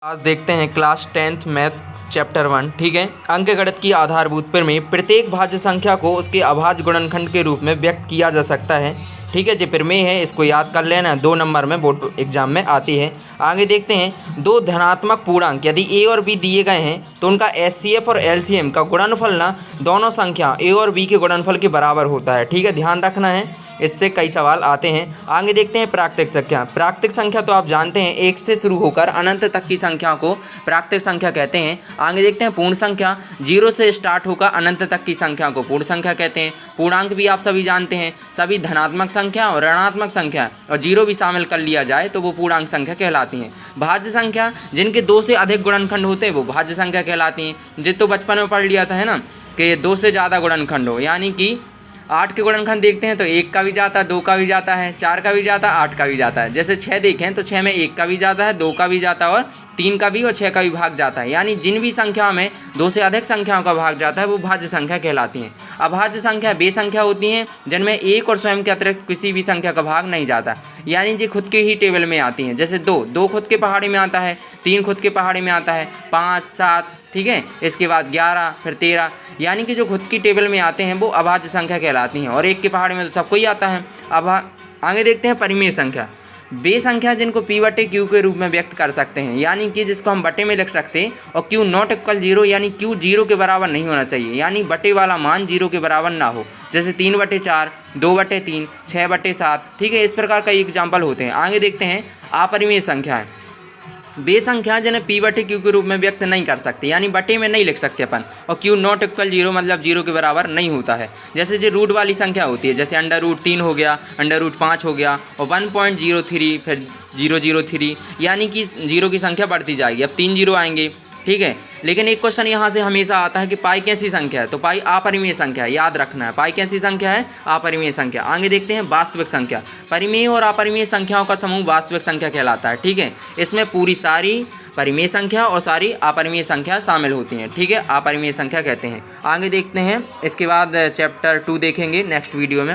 आज देखते हैं क्लास 10th मैथ चैप्टर 1। ठीक है, अंकगणित की आधारभूत प्रमेय। प्रत्येक भाज्य संख्या को उसके अभाज्य गुणनखंड के रूप में व्यक्त किया जा सकता है। ठीक है, जो प्रमेय है इसको याद कर लेना, 2 नंबर में बोर्ड एग्जाम में आती है। आगे देखते हैं, दो धनात्मक पूर्णांक यदि ए और बी दिए गए हैं तो उनका एचसीएफ और एलसीएम का गुणनफल ना दोनों संख्या ए और बी के गुणनफल के बराबर होता है। ठीक है, ध्यान रखना है, इससे कई सवाल आते हैं। आगे देखते हैं प्राकृतिक संख्या। प्राकृतिक संख्या तो आप जानते हैं 1 से शुरू होकर अनंत तक की संख्या को प्राकृतिक संख्या कहते हैं। आगे देखते हैं पूर्ण संख्या। 0 से स्टार्ट होकर अनंत तक की संख्या को पूर्ण संख्या कहते हैं। पूर्णांक भी आप सभी जानते हैं, सभी धनात्मक संख्या और ऋणात्मक संख्या और 0 भी शामिल कर लिया जाए तो वो पूर्णांक संख्या कहलाती हैं। भाज्य संख्या जिनके 2 से अधिक गुणनखंड होते हैं वो भाज्य संख्या कहलाती हैं। जिस तो बचपन में पढ़ लिया था है ना कि 2 से ज़्यादा गुणनखंड हो, यानी कि 8 के गुणनखंड देखते हैं तो 1 का भी जाता है, 2 का भी जाता है, 4 का भी जाता है, 8 का भी जाता है। जैसे 6 देखें तो 6 में 1 का भी जाता है, 2 का भी जाता है और 3 का भी और 6 का भी भाग जाता है। यानी जिन भी संख्याओं में 2 से अधिक संख्याओं का भाग जाता है वो भाज्य संख्या कहलाती हैं। अभाज्य संख्या वे संख्या होती हैं जिनमें 1 और स्वयं के अतिरिक्त किसी भी संख्या का भाग नहीं जाता, यानी जी खुद के ही टेबल में आती हैं। जैसे 2 खुद के पहाड़ी में आता है, 3 खुद के पहाड़ी में आता है, 5, 7, ठीक है, इसके बाद 11, फिर 13, यानी कि जो खुद की टेबल में आते हैं वो अभाज्य संख्या कहलाती हैं। और 1 के पहाड़ी में तो सबको ही आता है। अब आगे देखते हैं परिमेय संख्या। वे संख्या जिनको P/Q के रूप में व्यक्त कर सकते हैं, यानी कि जिसको हम बटे में लिख सकते हैं और Q नॉट इक्वल 0, यानी Q 0 के बराबर नहीं होना चाहिए, यानी बटे वाला मान 0 के बराबर ना हो। जैसे 3/4, 2/3, 6/7, ठीक है, इस प्रकार कई एग्जाम्पल होते हैं। आगे देखते हैं अपरिमेय संख्याएँ। वे संख्या जिन्हें P/Q के रूप में व्यक्त नहीं कर सकते, यानी बटे में नहीं लिख सकते अपन, और Q नॉट इक्वल 0 मतलब 0 के बराबर नहीं होता है। जैसे जो रूट वाली संख्या होती है, जैसे √3 हो गया, √5 हो गया और 1.03, फिर 003, यानी कि 0 की संख्या बढ़ती जाएगी। अब 3 0 आएंगे, ठीक है। लेकिन एक क्वेश्चन यहाँ से हमेशा आता है कि पाई कैसी संख्या है, तो पाई अपरिमेय संख्या है, याद रखना है। पाई कैसी संख्या है? अपरिमेय संख्या। आगे देखते हैं वास्तविक संख्या। परिमेय और अपरिमेय संख्याओं का समूह वास्तविक संख्या कहलाता है। ठीक है, इसमें पूरी सारी परिमेय संख्या और सारी अपरिमेय संख्या शामिल होती हैं। ठीक है, अपरिमेय संख्या कहते हैं। आगे देखते हैं, इसके बाद चैप्टर 2 देखेंगे नेक्स्ट वीडियो में।